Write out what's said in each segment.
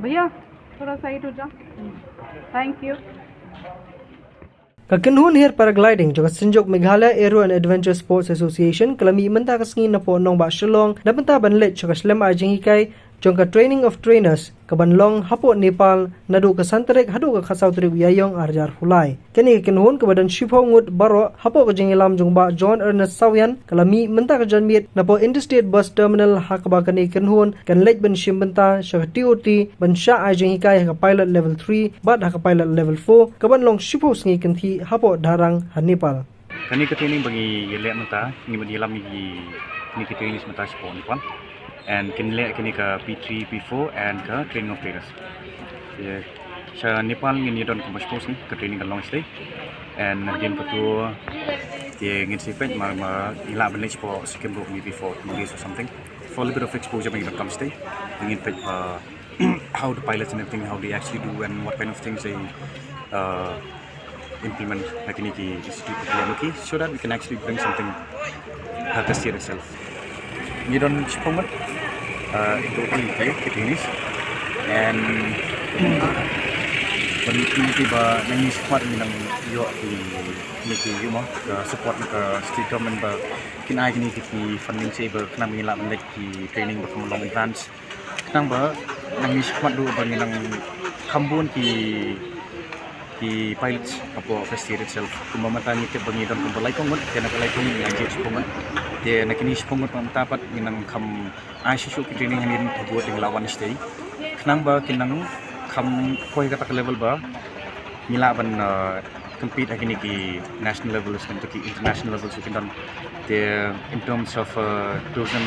भैया थोड़ा साइड हो जा thank you Kakenhun here paragliding joka Sinjok Meghalaya Aero and Adventure Sports Association kalami menta kasngi na po nong ba Shillong na benta ban Leit joka Shlem ajing Hikai jongka training of trainers kaban long hapo Nepal nadu ka santarek hadu ka khasautrik yayong arjar hulai kini kenhun kabadan Shipho Ngut baro hapo ka jingilam jongba John Ernest Sawian kalami menta ka janmiet na po interstate bus terminal hakaba kani kenhun kan Leit ban shim benta shaka TOT ban Shah ajing Hikai ka pilot level 3 bad haka pilot level 4 kaban long Shipho sngi kanthi hapo darang ha Nepal kani ka training bagi yele menta ni bagi lam ni ka training menta Shipho Nepal and can le kini ka P3 P4 and ka training of trainers ye sa Nepal ni don ko mas ni ka training ka long stay and again ko to ye ngin sipet ma ila ban Shipho skim ni before 2 days or something for a little bit of exposure when you come stay ngin pet how the pilots and everything how they actually do and what kind of things they implement like in the institute so that we can actually bring something this year itself. You don't promote totally finish and when you ba nang support ng yo ni mo support ka state government ba kinai kini ki funding saver kanang mila like ki training ba from long advance kanang ba nang support do ba nang kambun ki pilots apo first year itself kumamatan ni bangi don kumbalay kong kaya nakalay kong ni anjay supungan dia nakinis pungot ng tapat ginang kam asyusyo ki training hanin buat ng lawan stay kanang ba kinang kam koy kata level ba nilaban compete agini ki national level and to ki international level so kindan the in terms of tourism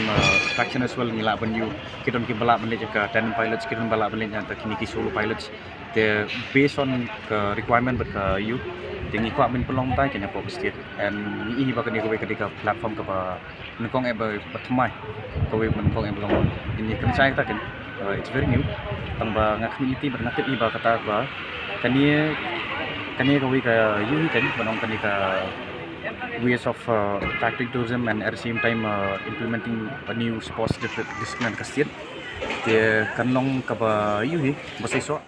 attraction as well nilaban you kidon ki bala ban ka 10 pilots kidon bala ban ta kini ki solo pilots the based on requirement but you tingi ko amin pelong tay kanya po state and ini ba kani ko ketika platform ka ba nkong e ba patmai ko we nkong e belong ini kan saya ta kan it's very new tang ba nga community ba natit iba kata ba kani ko we ka you kan banong kani ka ways of tactic tourism and at the same time implementing a new sports discipline ka state the kanong ka ba you basay so